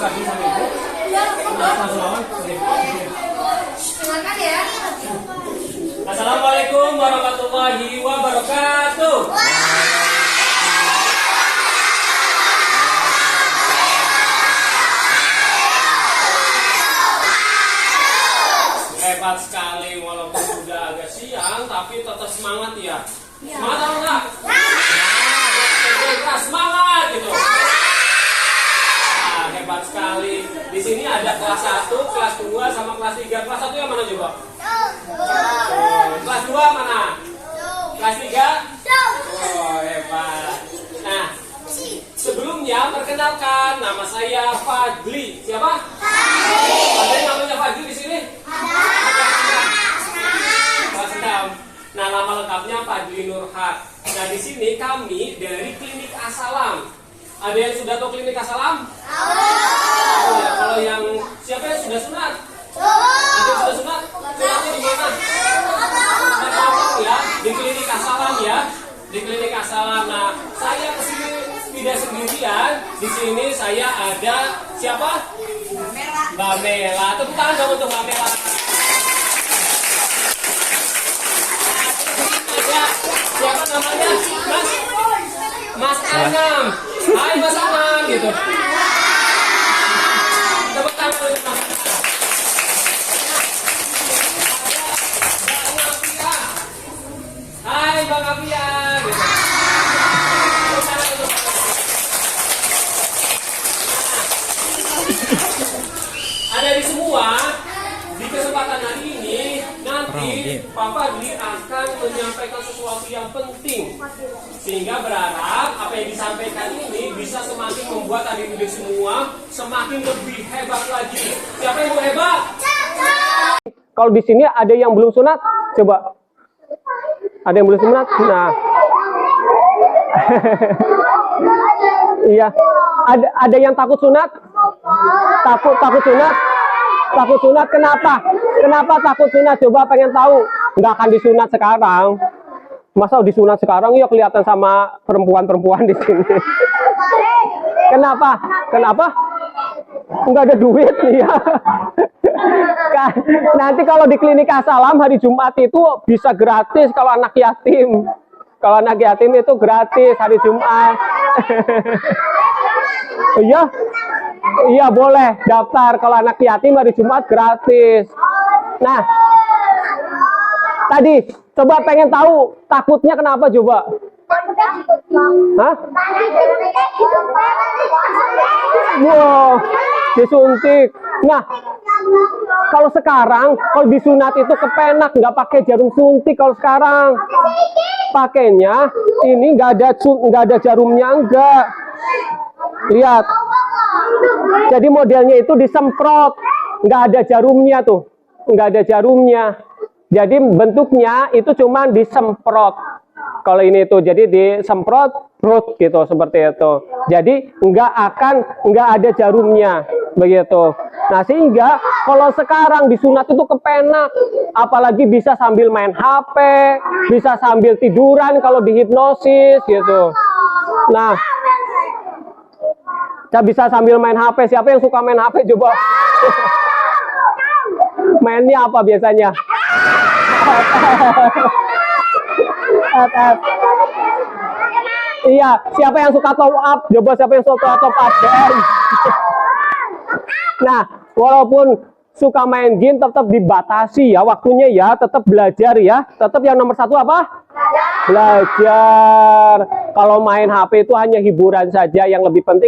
kasih sama ibu. Assalamualaikum warahmatullahi wabarakatuh. Hebat sekali, walaupun sudah agak siang tapi tetap semangat ya. Semangat atau enggak? Semangat gitu. Nah, hebat sekali. Di sini ada kelas 1, kelas 2 sama kelas 3. Kelas 1 yang mana coba? Kelas 2 mana? Kelas 3? Oh, hebat. Nah, sebelumnya perkenalkan, nama saya Fadli. Siapa? Ada yang namanya Fadli di sini? Nah, nama lengkapnya Fadli Nurhak. Nah, di sini kami dari Klinik Asalam. Ada yang sudah tahu Klinik Asalam? Oh, ya. Kalau yang siapa yang sudah sunat? Ada yang sudah sunat? Sunatnya di mana? Ya, di Klinik Asalam ya. Di Klinik Asalam. Nah, saya kesini tidak sendirian. Di sini saya ada siapa? Mbak Mela. Tepuk tangan dong untuk Mbak Mela. Siapa namanya? Mas Anam. Hai Mas Anam gitu. Tepuk tangan untuk Mas Anam. Hai Bang Afia gitu. Tepuk tangan untuk ada di semua. Di kesempatan hari ini nanti Pak Fadli akan menyampaikan sesuatu yang penting, sehingga berharap apa yang disampaikan ini bisa semakin membuat adik-adik semua semakin lebih hebat lagi. Siapa yang mau hebat? Kalau di sini ada yang belum sunat, coba. Ada yang belum sunat? Nah, iya. Ada yang takut sunat? Takut sunat? Takut sunat kenapa? Kenapa takut sunat? Coba pengen tahu. Nggak akan disunat sekarang. Masa disunat sekarang ya kelihatan sama perempuan-perempuan di sini. Kenapa? Kenapa? Nggak ada duit ya. Nanti kalau di Klinik Asalam hari Jumat itu bisa gratis kalau anak yatim. Kalau anak yatim itu gratis hari Jumat. Iya. Iya boleh daftar kalau anak yatim hari Jumat gratis. Nah, tadi coba pengen tahu takutnya kenapa coba? Hah? Wow, disuntik. Nah, kalau sekarang kalau disunat itu kepenak, nggak pakai jarum suntik. Kalau sekarang pakainya ini nggak ada jarumnya, enggak. Lihat. Jadi modelnya itu disemprot, nggak ada jarumnya tuh, nggak ada jarumnya. Jadi bentuknya itu cuma disemprot. Kalau ini tuh jadi disemprot, brut gitu seperti itu. Jadi nggak ada jarumnya begitu. Nah sehingga kalau sekarang disunat itu kepenak, apalagi bisa sambil main HP, bisa sambil tiduran kalau dihipnosis gitu. Nah. Saya bisa sambil main HP. Siapa yang suka main HP coba? Mainnya apa biasanya? Iya, siapa yang suka top up? Coba siapa yang suka top up? Nah, walaupun suka main game tetap dibatasi ya waktunya ya, tetap belajar ya. Tetap yang nomor 1 apa? Belajar. Kalau main HP itu hanya hiburan saja, yang lebih penting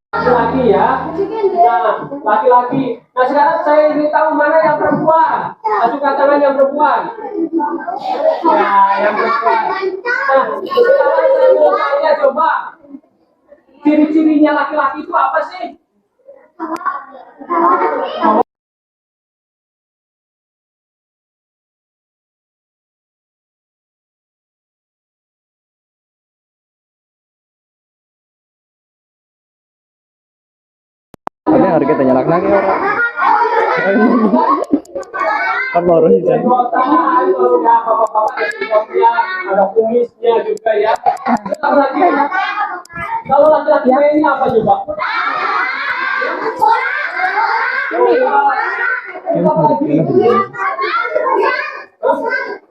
laki-laki ya. Nah, laki-laki. Nah, sekarang saya ingin tahu mana yang perempuan. Masukkan tangan yang perempuan. Nah, yang perempuan. Nah, sekarang saya mau tanya coba. Ciri-cirinya laki-laki itu apa sih? harus kita nyalak lagi orang. Kan baru sih. Ada kumisnya juga ya. Kalau laki-laki ini apa coba?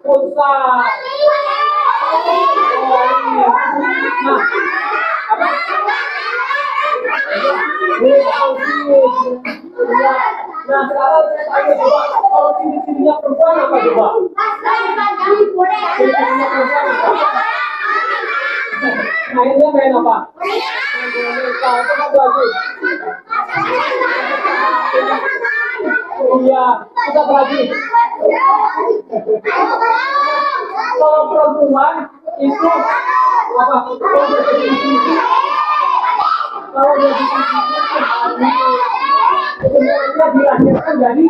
Pulsa. Nah, sekarang saya tanya coba, kalau ciri-cirinya perempuan apa coba? Ciri-cirinya perempuan apa? Mainnya main apa? Iya, kita lagi. Kalau perempuan itu apa? Kalau jadi sebenarnya dilahirkan dari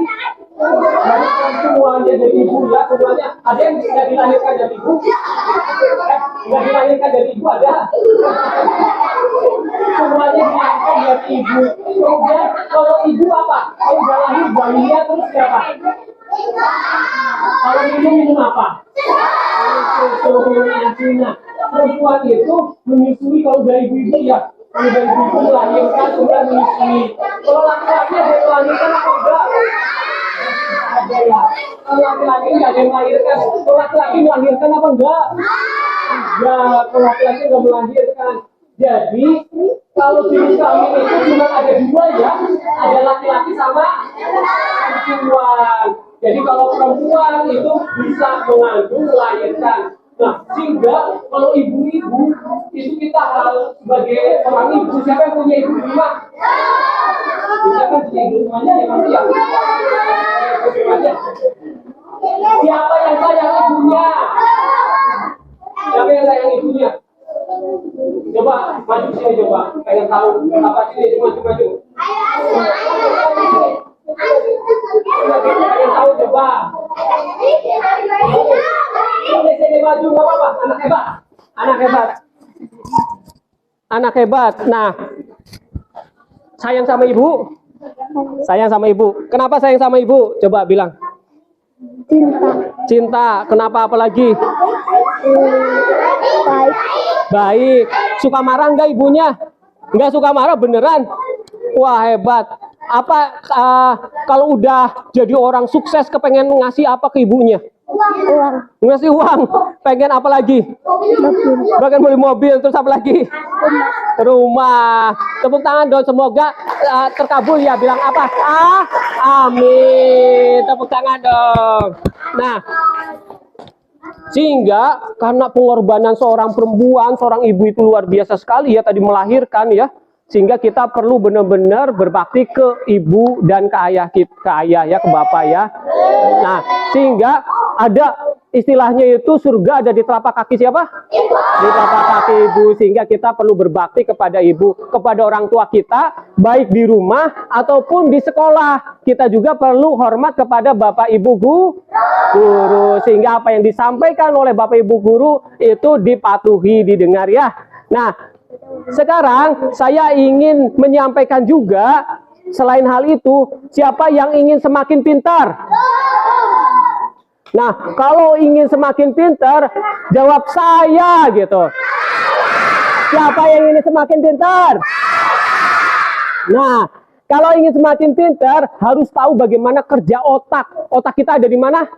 semuanya dari ibu ya, semuanya ada yang tidak dilahirkan dari ibu, tidak dilahirkan dari ibu ada, semuanya dilahirkan dari ibu. Kemudian kalau ibu apa? Kalau udah lahir bayinya terus siapa? Kalau minum apa? Minum perempuan itu menyusui kalau dari ibu ya. Kalau dari ibu melahirkan kemudian menyusui. Kalau laki-laki ada yang melahirkan apa enggak? Ada ya. Kalau laki-laki nggak ada yang melahirkan. Kalau laki-laki melahirkan apa enggak? Ya, kalau laki-laki nggak melahirkan. Jadi kalau jenis kelamin itu cuma ada dua ya, ada laki-laki sama perempuan. Jadi kalau perempuan itu bisa mengandung melahirkan. Nah, sehingga kalau ibu-ibu itu kita harus sebagai seorang ibu, siapa yang punya ibu di rumah? Siapa yang punya ibu rumahnya ya pasti ya. Siapa yang sayang ibunya? Siapa yang sayang ibunya? Coba maju sini coba, pengen tahu apa sini maju. Pengen tahu coba. Sini maju nggak apa-apa, anak hebat. Nah, sayang sama ibu. Kenapa sayang sama ibu? Coba bilang. Cinta. Kenapa apalagi? Baik. Suka marah enggak ibunya? Enggak suka marah beneran? Wah, hebat. Apa kalau udah jadi orang sukses kepengen ngasih apa ke ibunya? Uang. Ngasih uang. Pengen apa lagi? Pengen beli mobil. Terus apa lagi? Rumah. Tepuk tangan dong, semoga terkabul ya. Bilang apa? Amin. Tepuk tangan dong. Nah, sehingga karena pengorbanan seorang perempuan, seorang ibu itu luar biasa sekali ya, tadi melahirkan ya, sehingga kita perlu benar-benar berbakti ke ibu dan ke ayah ya, ke bapak ya. Nah, sehingga ada istilahnya itu surga ada di telapak kaki siapa? Di telapak kaki ibu. Sehingga kita perlu berbakti kepada ibu, kepada orang tua kita, baik di rumah ataupun di sekolah. Kita juga perlu hormat kepada bapak ibu guru. Sehingga apa yang disampaikan oleh bapak ibu guru itu dipatuhi, didengar ya. Nah, sekarang saya ingin menyampaikan juga, selain hal itu, siapa yang ingin semakin pintar? Nah, kalau ingin semakin pintar, jawab saya gitu. Siapa yang ingin semakin pintar? Nah, kalau ingin semakin pintar, harus tahu bagaimana kerja otak. Otak kita ada di mana?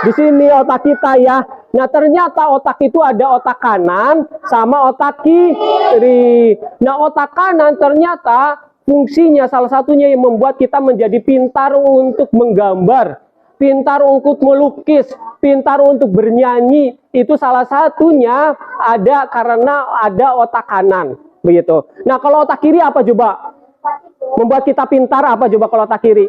Di sini otak kita ya. Nah, ternyata otak itu ada otak kanan sama otak kiri. Nah, otak kanan ternyata fungsinya salah satunya yang membuat kita menjadi pintar untuk menggambar, pintar untuk melukis, pintar untuk bernyanyi. Itu salah satunya ada karena ada otak kanan, begitu. Nah, kalau otak kiri apa coba? Membuat kita pintar apa coba kalau otak kiri?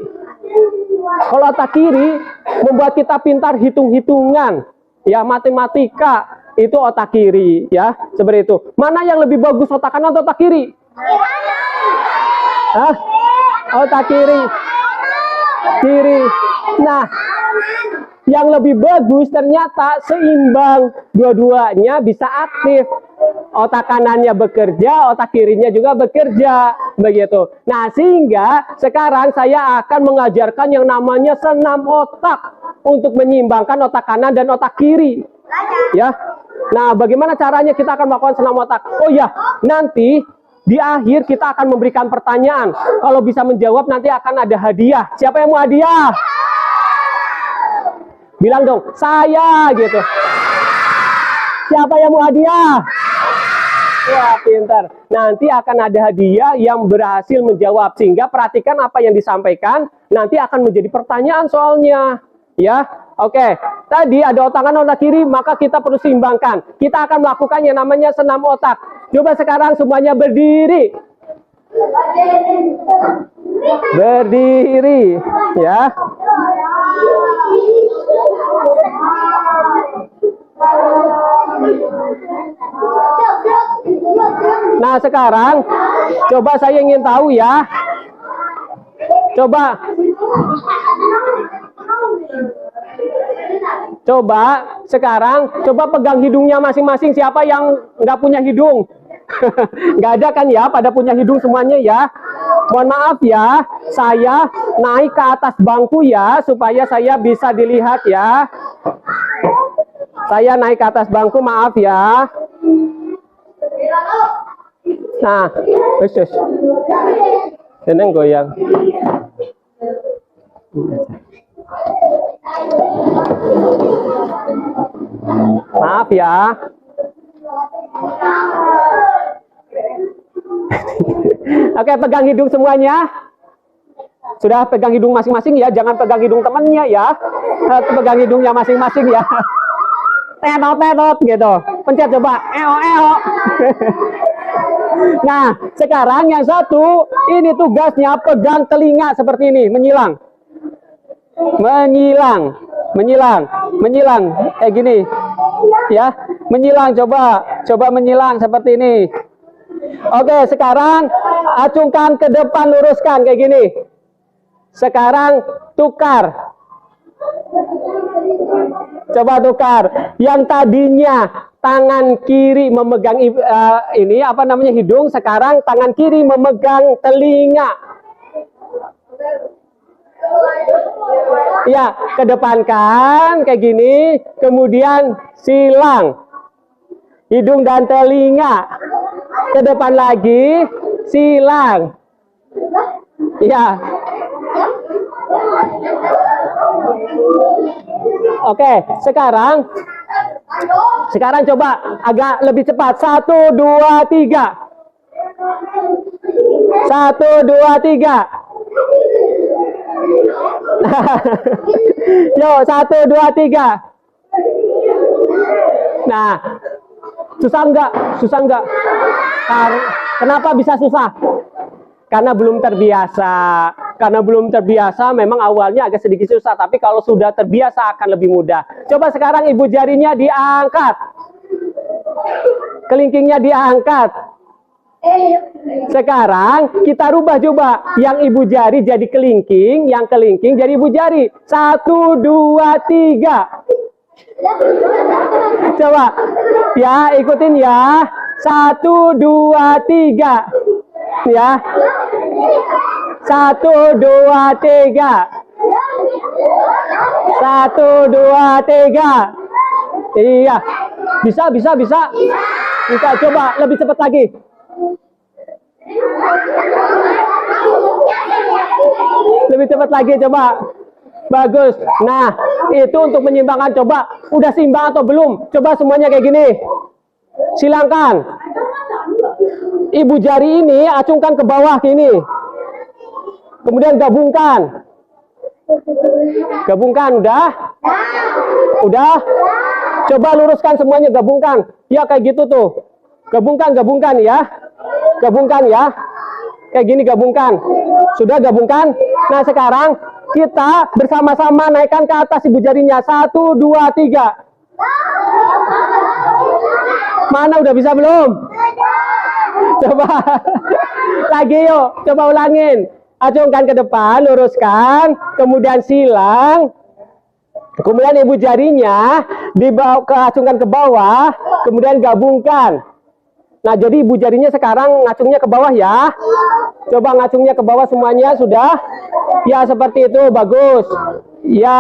Kalau otak kiri membuat kita pintar hitung-hitungan, ya, matematika, itu otak kiri ya, seperti itu. Mana yang lebih bagus, otak kanan atau otak kiri? Hah? Otak kiri. Nah, Yang lebih bagus ternyata seimbang, dua-duanya bisa aktif. Otak kanannya bekerja, otak kirinya juga bekerja, begitu. Nah, sehingga sekarang saya akan mengajarkan yang namanya senam otak untuk menyeimbangkan otak kanan dan otak kiri. Ya. Nah, bagaimana caranya kita akan melakukan senam otak? Oh ya, nanti di akhir kita akan memberikan pertanyaan. Kalau bisa menjawab nanti akan ada hadiah. Siapa yang mau hadiah? Bilang dong, saya gitu. Siapa yang mau hadiah? Wah, pintar. Nanti akan ada hadiah yang berhasil menjawab. Sehingga perhatikan apa yang disampaikan. Nanti akan menjadi pertanyaan soalnya. Ya, oke. Tadi ada otak kanan, otak kiri, maka kita perlu seimbangkan. Kita akan melakukan yang namanya senam otak. Coba sekarang semuanya berdiri. Berdiri, ya. Nah, sekarang coba saya ingin tahu ya. Coba sekarang coba pegang hidungnya masing-masing. Siapa yang nggak punya hidung? Nggak ada kan ya? Pada punya hidung semuanya ya. Mohon maaf ya, saya naik ke atas bangku ya supaya saya bisa dilihat ya. Saya naik ke atas bangku, maaf ya. Nah, khusus. Seneng goyang. Maaf ya. Oke, pegang hidung semuanya. Sudah pegang hidung masing-masing ya, jangan pegang hidung temannya ya. Pegang hidungnya masing-masing ya. Tetot gitu. Pencet coba. Eo. Nah, sekarang yang satu, ini tugasnya pegang telinga seperti ini, menyilang. Menyilang. Gini. Ya, menyilang coba menyilang seperti ini. Oke, sekarang acungkan ke depan, luruskan kayak gini. Sekarang tukar. Coba tukar. Yang tadinya tangan kiri memegang ini apa namanya hidung, sekarang tangan kiri memegang telinga. Ya, kedepankan kayak gini, kemudian silang hidung dan telinga. Ke depan lagi, silang. Ya. Oke, sekarang coba agak lebih cepat. 1, 2, 3. 1, 2, 3. Yo, 1, 2, 3. Nah, susah enggak? Kenapa bisa susah? Karena belum terbiasa. Memang awalnya agak sedikit susah, tapi kalau sudah terbiasa akan lebih mudah. Coba sekarang ibu jarinya diangkat, kelingkingnya diangkat. Sekarang kita rubah coba, yang ibu jari jadi kelingking, yang kelingking jadi ibu jari. 1, 2, 3. Coba ya, ikutin ya. 1, 2, 3. Ya. 1, 2, 3. 1, 2, 3. Iya. Bisa. Coba lebih cepat lagi. Lebih cepat lagi coba. Bagus. Nah, itu untuk menyeimbangkan. Coba, udah seimbang atau belum? Coba semuanya kayak gini. Silangkan. Ibu jari ini acungkan ke bawah gini. Kemudian gabungkan. Udah? Udah? Coba luruskan semuanya, gabungkan. Ya kayak gitu tuh. Gabungkan ya. Gabungkan ya. Kayak gini gabungkan. Sudah gabungkan? Nah, sekarang kita bersama-sama naikkan ke atas ibu jarinya. 1, 2, 3. Mana, udah bisa belum? Coba lagi yuk, coba ulangin. Acungkan ke depan, luruskan, kemudian silang. Kemudian ibu jarinya acungkan ke bawah, kemudian gabungkan. Nah, jadi ibu jarinya sekarang ngacungnya ke bawah ya. Coba ngacungnya ke bawah semuanya, sudah? Ya, seperti itu, bagus. Ya,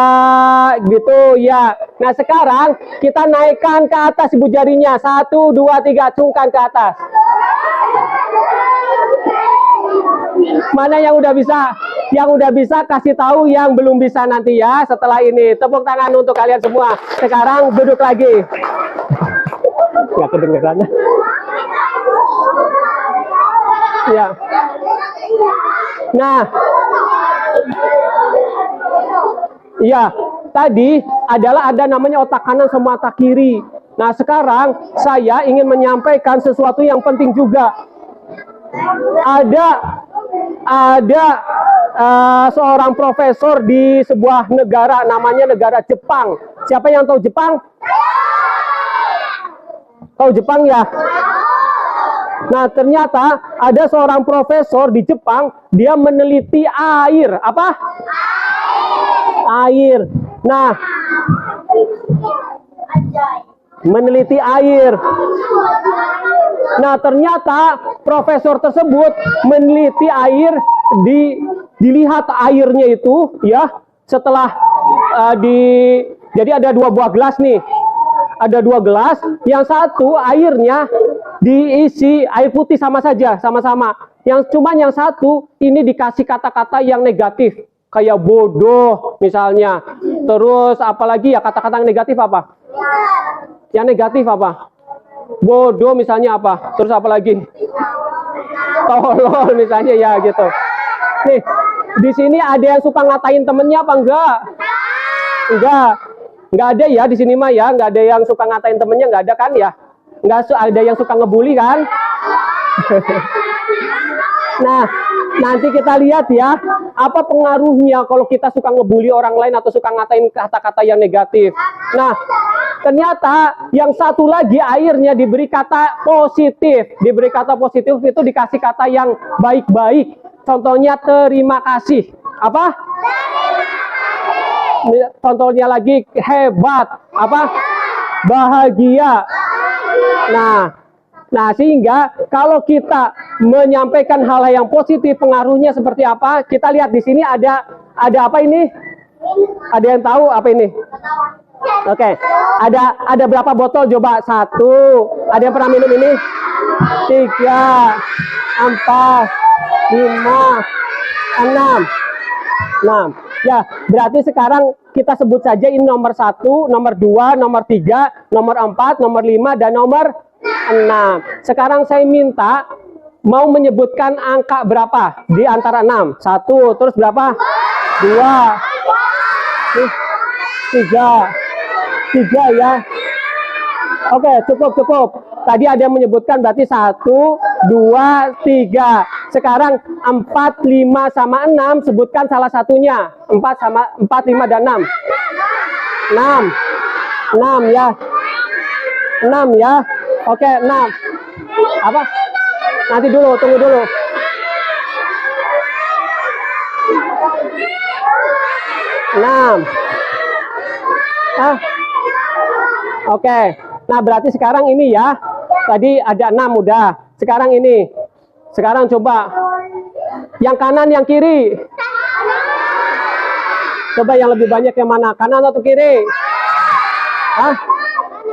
gitu, ya. Nah, sekarang kita naikkan ke atas ibu jarinya. 1, 2, 3, acungkan ke atas. Mana yang udah bisa? Yang udah bisa kasih tahu, yang belum bisa nanti ya setelah ini. Tepuk tangan untuk kalian semua. Sekarang duduk lagi. Nggak kedengeran. Ya. Nah. Ya, tadi adalah ada namanya otak kanan sama otak kiri. Nah, sekarang saya ingin menyampaikan sesuatu yang penting juga. Ada seorang profesor di sebuah negara, namanya negara Jepang. Siapa yang tahu Jepang? Tahu Jepang ya? Nah, ternyata ada seorang profesor di Jepang, dia meneliti air. Apa? Air. Nah, meneliti air. Nah, ternyata profesor tersebut meneliti air, dilihat airnya itu ya, setelah jadi ada 2 buah gelas nih. Ada 2 gelas, yang satu airnya diisi air putih sama saja, sama-sama. Yang satu ini dikasih kata-kata yang negatif, kayak bodoh misalnya. Terus apalagi ya, kata-kata yang negatif apa? Yang negatif apa? Bodoh misalnya apa? Terus apa lagi? Tolol misalnya ya gitu. Nih, di sini ada yang suka ngatain temennya apa enggak? Enggak ada ya di sini mah ya, enggak ada yang suka ngatain temennya, enggak ada kan ya? Enggak ada yang suka ngebully kan? Nah, nanti kita lihat ya, apa pengaruhnya kalau kita suka ngebully orang lain atau suka ngatain kata-kata yang negatif. Nah, ternyata yang satu lagi airnya diberi kata positif. Diberi kata positif itu dikasih kata yang baik-baik. Contohnya terima kasih. Apa? Contohnya lagi hebat. Apa? Bahagia. Nah, sehingga kalau kita menyampaikan hal yang positif, pengaruhnya seperti apa? Kita lihat di sini ada apa ini? Ada yang tahu apa ini? Oke, ada berapa botol? Coba 1. Ada yang pernah minum ini? 3, 4, 5, 6. Ya, berarti sekarang kita sebut saja ini nomor 1, nomor 2, nomor 3, nomor 4, nomor 5, dan nomor 6. Sekarang saya minta mau menyebutkan angka berapa di antara 6. 1, terus berapa? 2, 3 ya. Oke, cukup. Tadi ada yang menyebutkan berarti 1, 2, 3. Sekarang 4, 5 sama 6, sebutkan salah satunya. 4, 5 dan 6. 6 ya. 6 ya. Oke, 6. Apa? Nanti dulu, tunggu dulu. Oke. Nah, berarti sekarang ini ya. Tadi ada 6 udah. Sekarang ini. Sekarang coba yang kanan, yang kiri. Coba yang lebih banyak yang mana? Kanan atau kiri? Hah?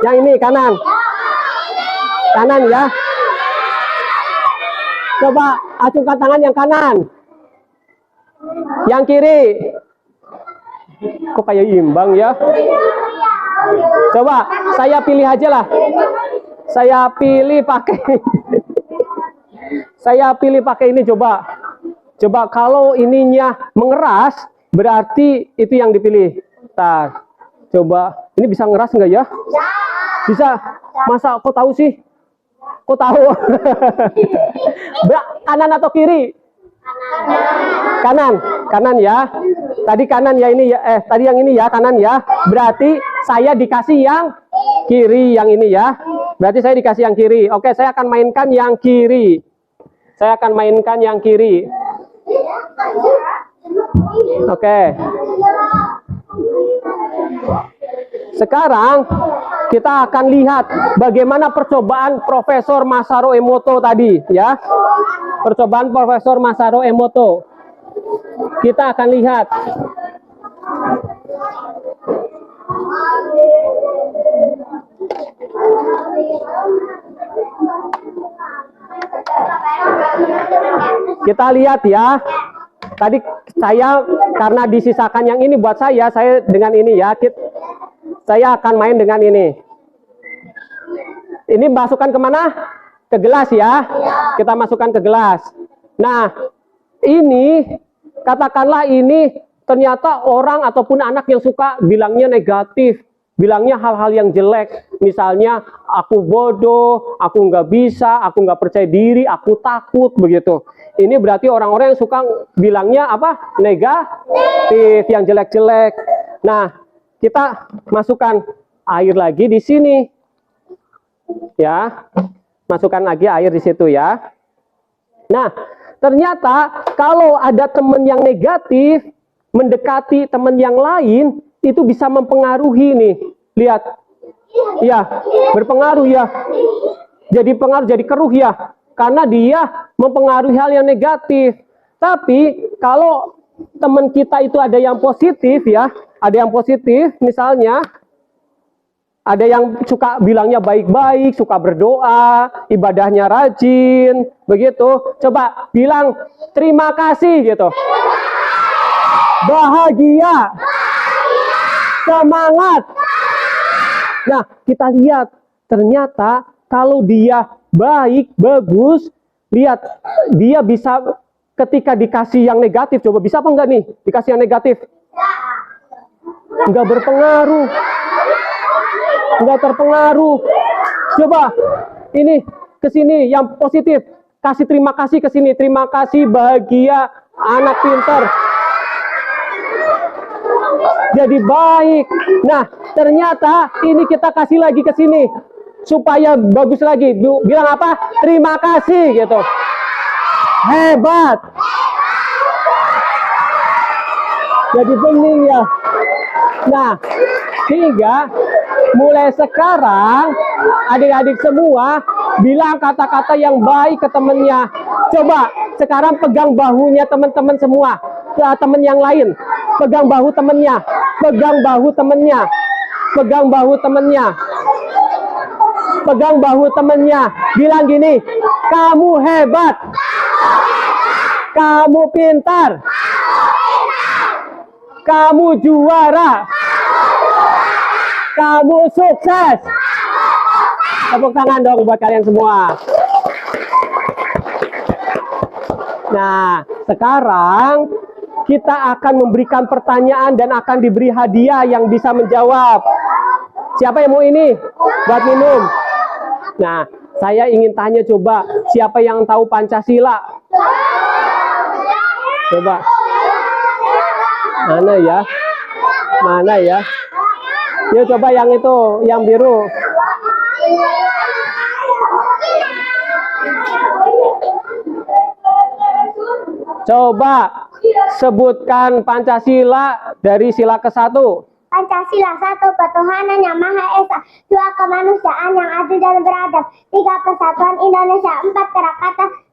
Yang ini kanan. Kanan ya. Coba acungkan tangan yang kanan. Yang kiri. Kok kayak imbang ya? Coba saya pilih aja lah. Saya pilih pakai ini coba. Coba kalau ininya mengeras, berarti itu yang dipilih. Tar. Coba ini bisa ngeras enggak ya? Bisa. Masa kok tahu sih? Kok tahu? Kanan atau kiri? Kanan ya. Tadi kanan ya ini ya. Tadi yang ini ya, kanan ya. Berarti saya dikasih yang kiri yang ini ya. Berarti saya dikasih yang kiri. Oke, saya akan mainkan yang kiri. Oke. Sekarang kita akan lihat bagaimana percobaan Profesor Masaru Emoto tadi, ya. Percobaan Profesor Masaru Emoto. Kita akan lihat. Kita lihat ya. Tadi saya karena disisakan yang ini buat saya dengan ini ya. Saya akan main dengan ini. Ini masukkan kemana? Ke gelas ya. Kita masukkan ke gelas. Nah, ini katakanlah ini ternyata orang ataupun anak yang suka bilangnya negatif, bilangnya hal-hal yang jelek. Misalnya, aku bodoh, aku nggak bisa, aku nggak percaya diri, aku takut, begitu. Ini berarti orang-orang yang suka bilangnya apa? Negatif, yang jelek-jelek. Nah, kita masukkan air lagi di sini. Ya, masukkan lagi air di situ ya. Nah, ternyata kalau ada teman yang negatif mendekati teman yang lain, itu bisa mempengaruhi nih. Lihat. Ya, berpengaruh ya. Jadi pengaruh, jadi keruh ya. Karena dia mempengaruhi hal yang negatif. Tapi kalau teman kita itu ada yang positif ya, ada yang positif, misalnya ada yang suka bilangnya baik-baik, suka berdoa, ibadahnya rajin, begitu. Coba bilang terima kasih gitu. Bahagia. Semangat. Nah, kita lihat ternyata kalau dia baik, bagus, lihat dia bisa ketika dikasih yang negatif, coba bisa apa enggak nih dikasih yang negatif? Enggak berpengaruh. Enggak terpengaruh. Coba ini ke sini yang positif, kasih terima kasih ke sini, terima kasih, bahagia, anak pintar. Jadi baik. Nah, ternyata ini kita kasih lagi ke sini supaya bagus lagi. Bilang apa? Terima kasih gitu. Hebat. Jadi bening ya. Nah, sehingga mulai sekarang adik-adik semua bilang kata-kata yang baik ke temennya. Coba sekarang pegang bahunya teman-teman semua, ke teman yang lain. Pegang bahu temennya, pegang bahu temennya, pegang bahu temennya, pegang bahu temennya. Bilang gini, kamu hebat, kamu pintar, kamu juara, kamu sukses. Tepuk tangan dong buat kalian semua. Nah, sekarang kita akan memberikan pertanyaan dan akan diberi hadiah yang bisa menjawab. Siapa yang mau ini? Buat minum. Nah, saya ingin tanya coba, siapa yang tahu Pancasila? Coba. Mana ya? Mana ya? Yuk coba yang itu, yang biru. Coba sebutkan Pancasila dari sila ke-1. Pancasila, 1. Ketuhanan yang Maha Esa. 2. Kemanusiaan yang adil dan beradab. 3. Persatuan Indonesia. 4.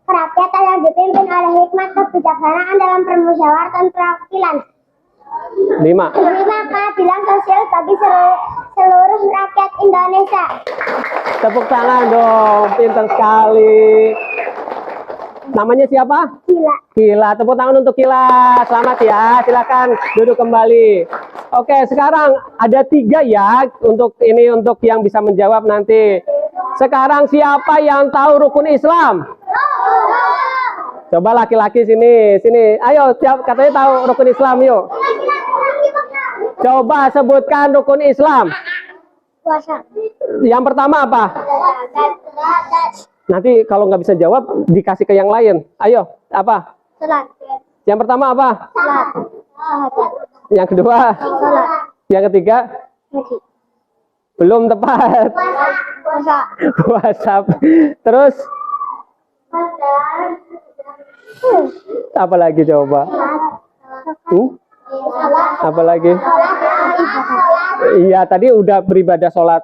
Kerakyatan yang dipimpin oleh hikmat kebijaksanaan dalam permusyawaratan perwakilan. 5. 5. Keadilan sosial bagi seluruh rakyat Indonesia. Tepuk tangan dong, pintar sekali. Namanya siapa? Gila. Kila, tepuk tangan untuk Kila. Selamat ya, silakan duduk kembali. Oke, sekarang ada 3 ya untuk ini, untuk yang bisa menjawab nanti. Sekarang siapa yang tahu rukun Islam? Coba laki-laki sini, sini. Ayo, katanya tahu rukun Islam, yuk. Coba sebutkan rukun Islam. Puasa. Yang pertama apa? Nanti kalau nggak bisa jawab, dikasih ke yang lain. Ayo, apa? Salat. Yang pertama apa? Salat. Yang kedua? Salat. Yang ketiga? Haji. Belum tepat. Puasa. Puasa. Terus? Apa lagi coba? Apa lagi? Iya, tadi udah beribadah sholat.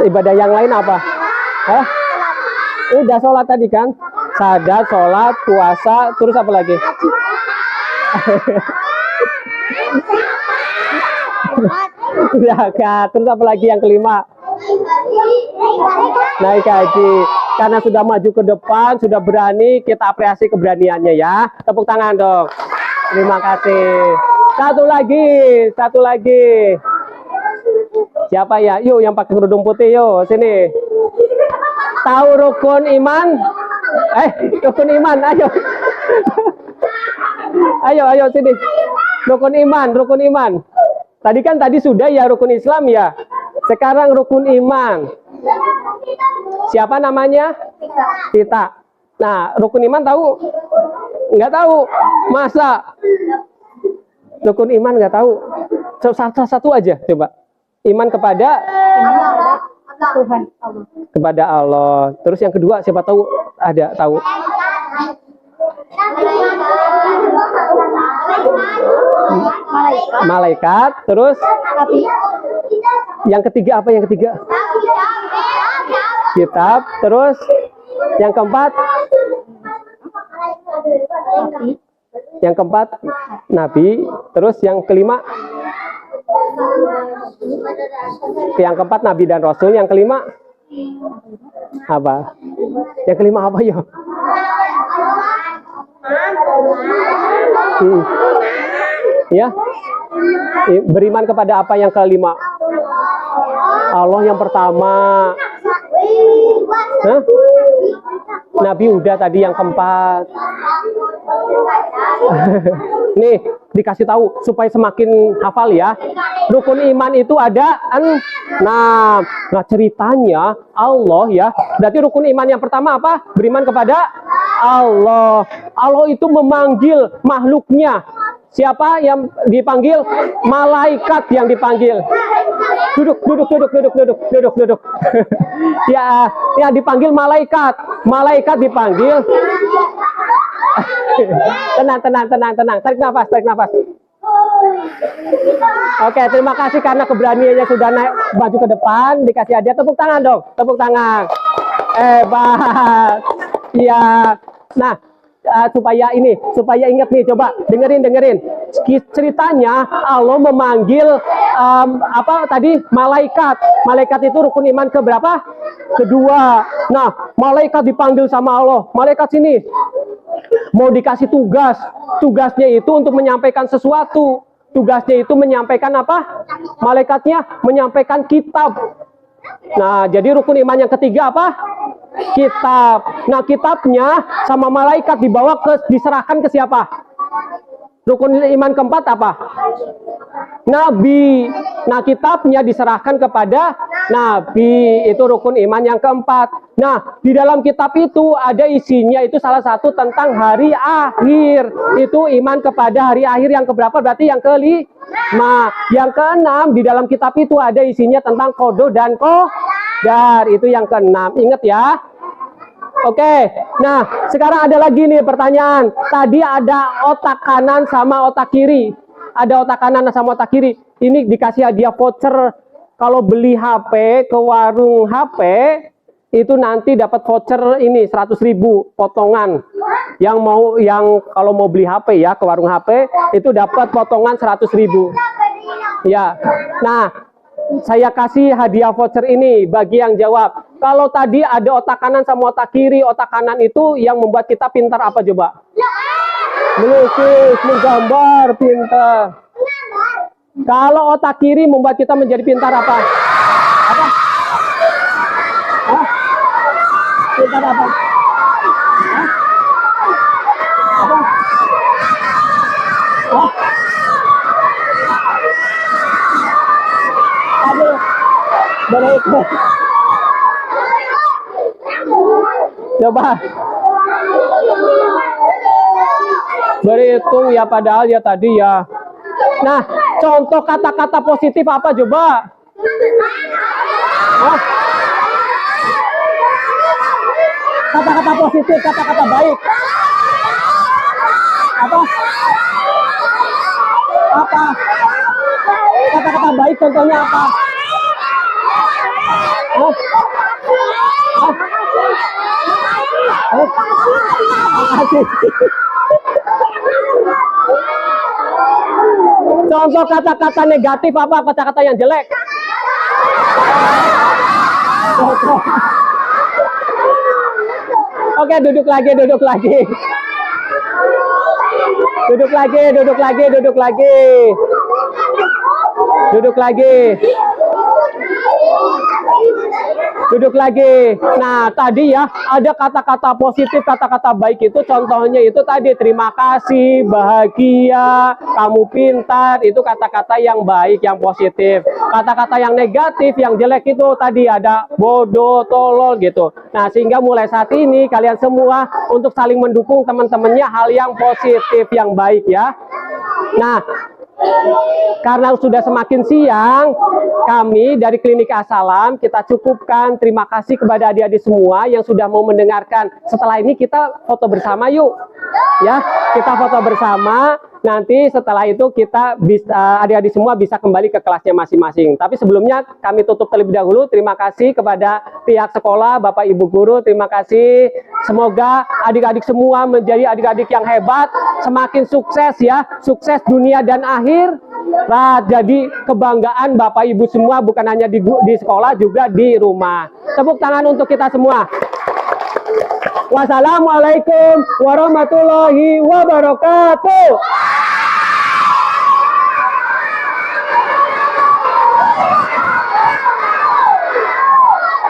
Ibadah yang lain apa? Hah? Udah sholat tadi kan? Sadat, sholat, puasa, terus apa lagi? Zakat, terus apa lagi yang kelima? Naik haji. Karena sudah maju ke depan, sudah berani, kita apresiasi keberaniannya ya. Tepuk tangan dong. Terima kasih. Satu lagi. Siapa ya? Yuk yang pakai kerudung putih yuk, sini. Tahu rukun iman? Rukun iman, ayo. Ayo sini. Rukun iman. Tadi sudah ya rukun Islam ya. Sekarang rukun iman. Siapa namanya? Tita. Nah, rukun iman tahu? Nggak tahu. Masa? Rukun iman nggak tahu. Satu aja coba. Iman kepada Tuhan. kepada Allah. Terus yang kedua siapa tahu? Ada tahu? Malaikat. Terus yang ketiga apa? Yang ketiga kitab. Terus yang keempat nabi. Terus yang kelima nabi dan rasul. Yang kelima apa? Yang kelima apa ya? Ya, beriman kepada apa yang kelima? Allah yang pertama. Hah? Nabi udah tadi yang keempat. Nih dikasih tahu supaya semakin hafal ya. Rukun iman itu ada 6. Nah ceritanya Allah ya. Berarti rukun iman yang pertama apa? Beriman kepada Allah. Allah itu memanggil makhluknya. Siapa yang dipanggil? Malaikat yang dipanggil. Duduk. Ya, dipanggil malaikat. Malaikat dipanggil. Tenang. Tarik nafas. Oke, terima kasih karena keberaniannya sudah naik maju ke depan, dikasih hadiah. Tepuk tangan dong. Tepuk tangan. Hebat. Iya. Nah, supaya ingat nih, coba dengerin. Ceritanya Allah memanggil malaikat. Malaikat itu rukun iman keberapa? Kedua. Nah, malaikat dipanggil sama Allah. Malaikat sini. Mau dikasih tugas. Tugasnya itu untuk menyampaikan sesuatu. Tugasnya itu menyampaikan apa? Malaikatnya menyampaikan kitab. Nah, jadi rukun iman yang ketiga apa? Kitab. Nah, kitabnya sama malaikat diserahkan ke siapa? Rukun iman keempat apa? Nabi. Nah, kitabnya diserahkan kepada Nabi. Itu rukun iman yang keempat. Nah, di dalam kitab itu ada isinya, itu salah satu tentang hari akhir. Itu iman kepada hari akhir yang keberapa? Berarti yang kelima. Yang keenam, di dalam kitab itu ada isinya tentang qada dan qadar. Itu yang keenam. Ingat ya. Oke, nah sekarang ada lagi nih pertanyaan. Tadi ada otak kanan sama otak kiri. Ada otak kanan sama otak kiri. Ini dikasih hadiah voucher. Kalau beli HP ke warung HP, itu nanti dapat voucher ini 100.000 potongan. Yang kalau mau beli HP ya ke warung HP, itu dapat potongan 100.000. Ya, nah saya kasih hadiah voucher ini bagi yang jawab. Kalau tadi ada otak kanan sama otak kiri, otak kanan itu yang membuat kita pintar apa coba? Melukis, menggambar, pintar. Kalau otak kiri membuat kita menjadi pintar apa? Apa? Hah? Pintar apa? Hah? Apa? Hah? Aduh, berikut. Coba berhitung ya, padahal ya tadi ya. Nah, contoh kata-kata positif apa coba? Hah? Kata-kata positif, kata-kata baik. Apa? Kata-kata baik contohnya apa? Hah? Hah? Hah? Makasih. Contoh kata-kata negatif apa? Kata-kata yang jelek. Oke, duduk lagi. Duduk lagi. Duduk lagi. Nah, tadi ya ada kata-kata positif, kata-kata baik itu contohnya itu tadi terima kasih, bahagia, kamu pintar, itu kata-kata yang baik, yang positif. Kata-kata yang negatif, yang jelek itu tadi ada bodoh, tolol gitu. Nah, sehingga mulai saat ini kalian semua untuk saling mendukung teman-temannya hal yang positif, yang baik ya. Nah, karena sudah semakin siang, kami dari Klinik As-Salam kita cukupkan. Terima kasih kepada adik-adik semua yang sudah mau mendengarkan. Setelah ini kita foto bersama yuk. Ya, kita foto bersama. Nanti setelah itu kita bisa adik-adik semua bisa kembali ke kelasnya masing-masing. Tapi sebelumnya kami tutup terlebih dahulu. Terima kasih kepada pihak sekolah, Bapak Ibu guru. Terima kasih. Semoga adik-adik semua menjadi adik-adik yang hebat, semakin sukses ya, sukses dunia dan akhir. Nah, jadi kebanggaan Bapak Ibu semua bukan hanya di sekolah juga di rumah. Tepuk tangan untuk kita semua. Wassalamualaikum warahmatullahi wabarakatuh.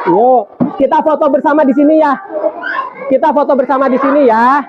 Yuk, kita foto bersama di sini ya. Kita foto bersama di sini ya.